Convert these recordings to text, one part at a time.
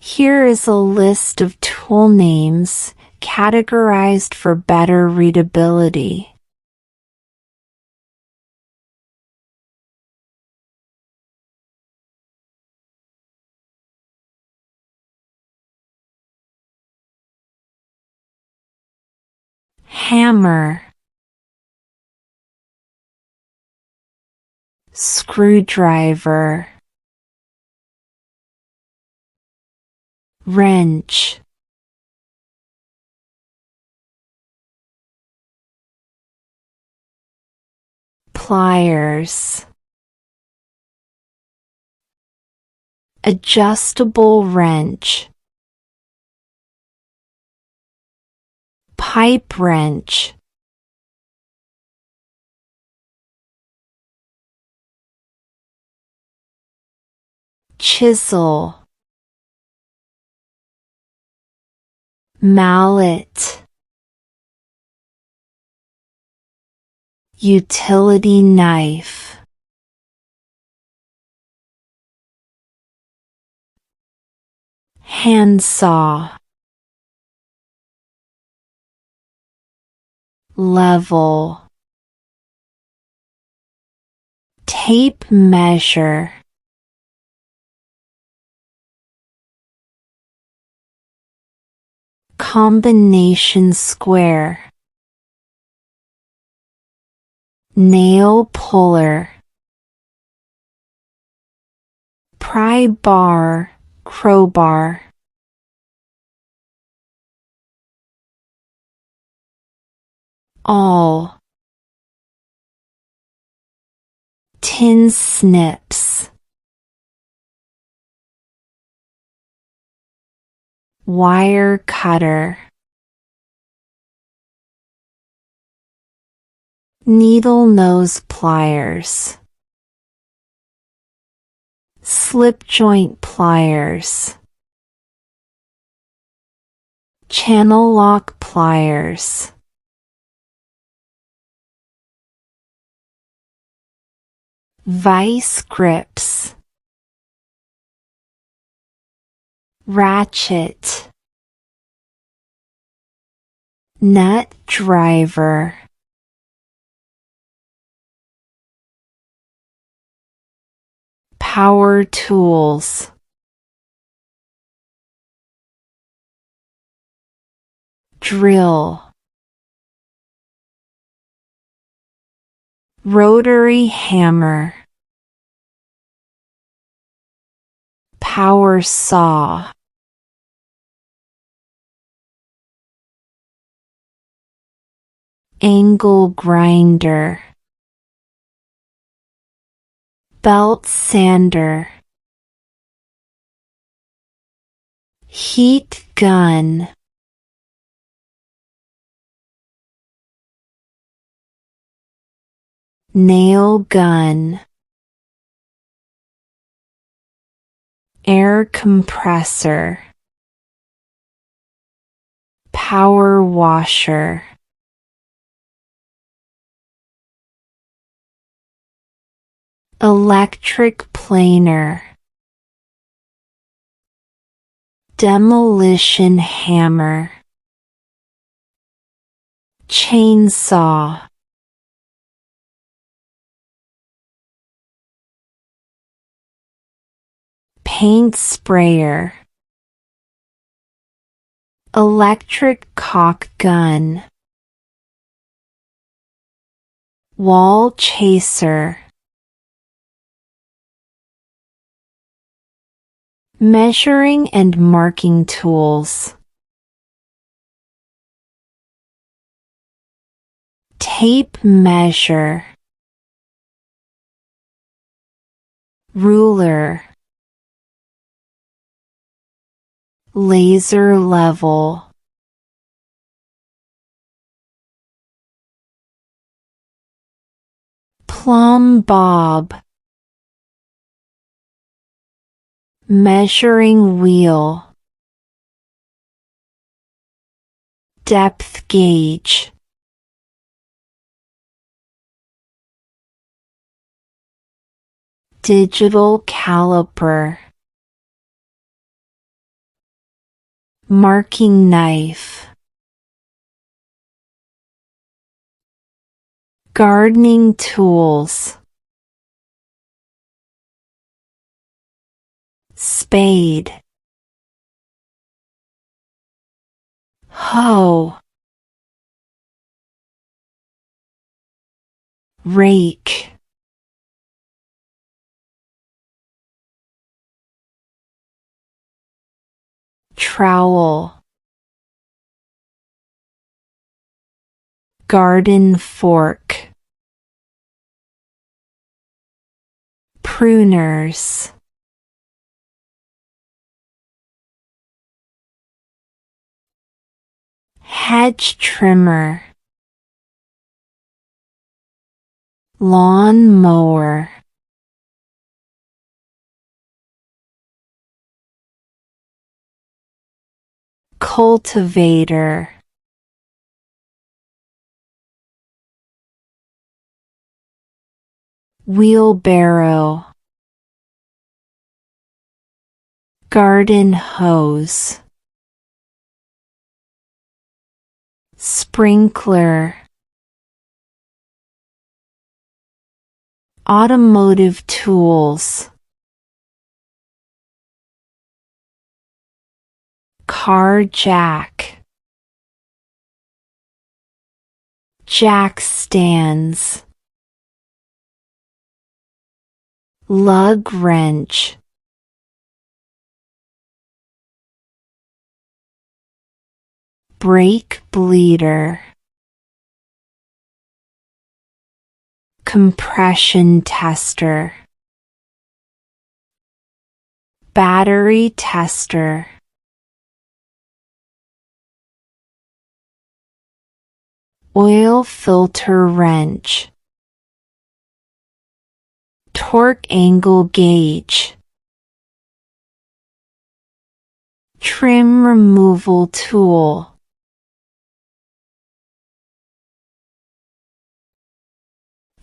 Here is a list of tool names, categorized for better readability. Hammer, screwdriver, wrench, pliers, adjustable wrench, pipe wrench, chisel, mallet, utility knife, handsaw, level, tape measure, combination square, nail puller, pry bar, crowbar, awl, tin snips, wire cutter, needle nose pliers, slip joint pliers, channel lock pliers, vice grips, ratchet, nut driver, power tools, drill, rotary hammer, power saw, angle grinder, belt sander, heat gun, nail gun, air compressor, power washer, electric planer, demolition hammer, chainsaw, paint sprayer, electric caulk gun, wall chaser, measuring and marking tools, tape measure, ruler, laser level, plumb bob, measuring wheel, depth gauge, digital caliper, marking knife, gardening tools, spade, hoe, rake, trowel, garden fork, pruners, hedge trimmer, lawn mower, cultivator, wheelbarrow, garden hose, sprinkler, automotive tools, car jack, jack stands, lug wrench, brake bleeder, compression tester, battery tester, oil filter wrench, torque angle gauge, trim removal tool,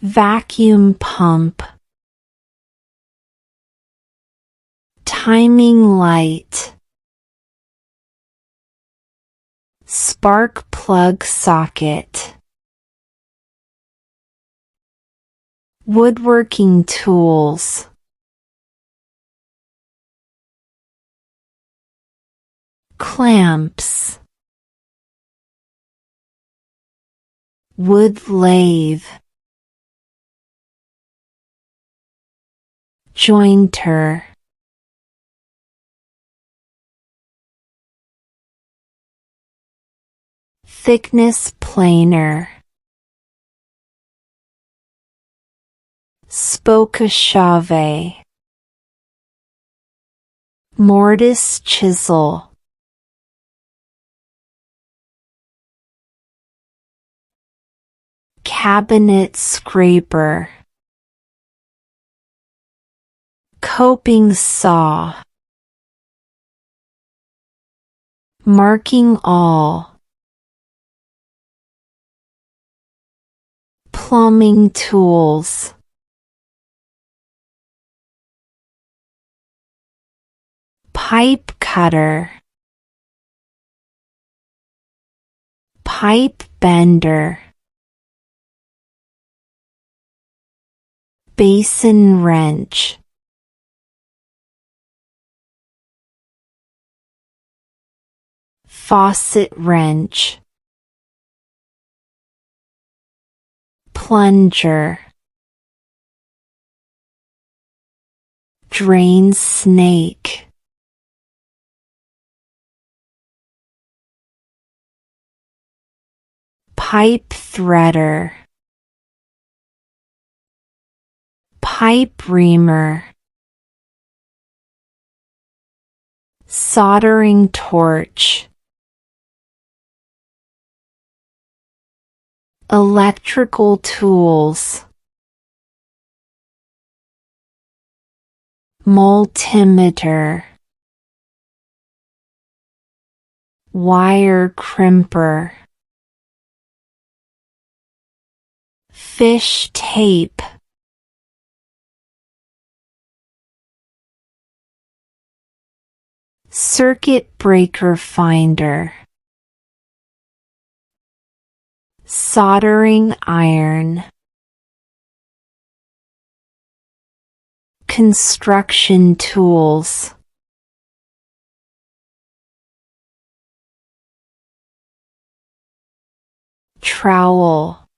vacuum pump, timing light, spark plug socket, woodworking tools, clamps, wood lathe, jointer, thickness planer, spokeshave, mortise chisel, cabinet scraper, coping saw, marking awl, plumbing tools, pipe cutter, pipe bender, basin wrench, faucet wrench, plunger, drain snake, pipe threader, pipe reamer, soldering torch, electrical tools, multimeter, wire crimper, fish tape, circuit breaker finder, soldering iron, construction tools, trowel,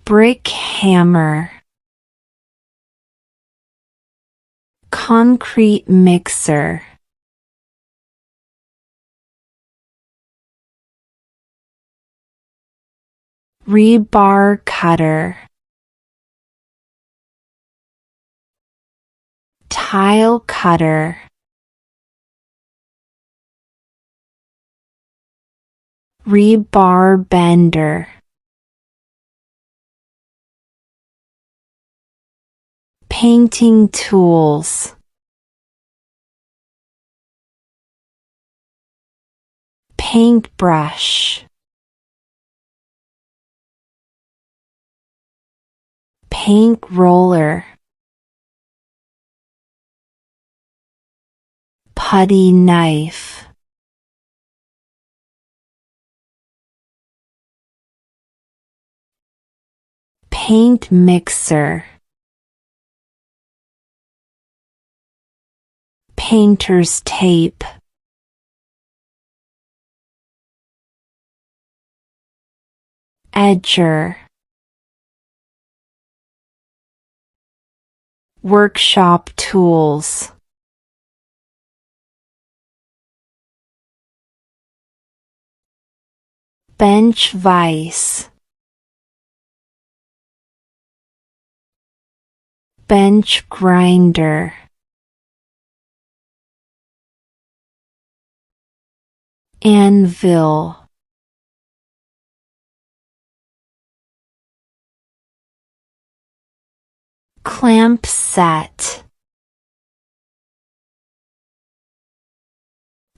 brick hammer, concrete mixer, rebar cutter, tile cutter, rebar bender, painting tools, paintbrush, paint roller, putty knife, paint mixer, painter's tape, edger, workshop tools, bench vise, bench grinder, anvil, clamp set,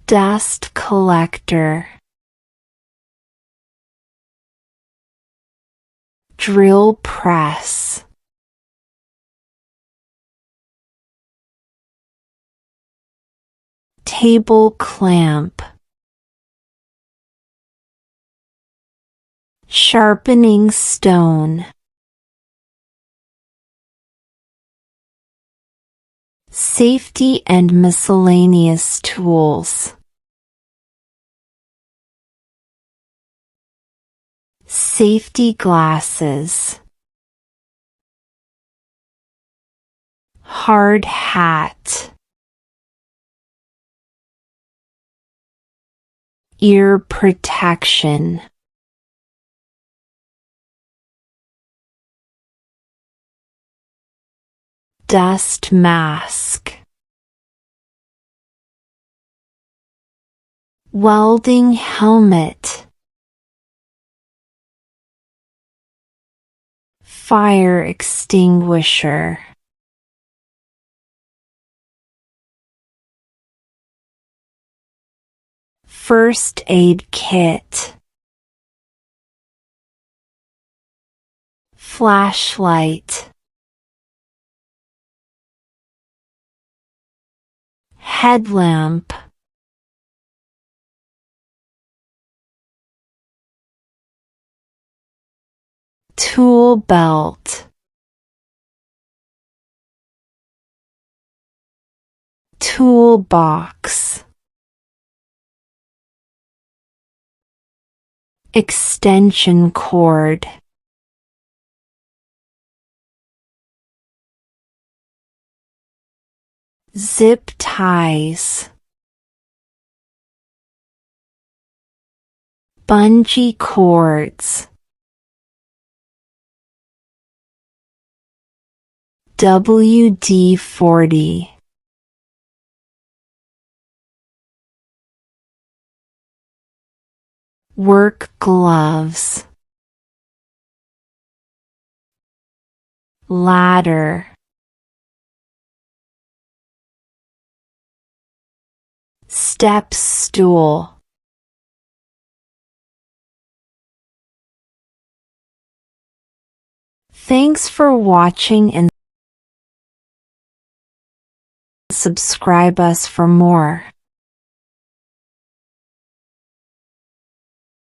dust collector, drill press, table clamp, sharpening stone, safety and miscellaneous tools, safety glasses, hard hat, ear protection, dust mask, welding helmet, fire extinguisher, first aid kit, flashlight, headlamp, tool belt, toolbox, extension cord, zip ties, bungee cords, WD-40, work gloves, ladder, step stool, thanks for watching and Subscribe us for more.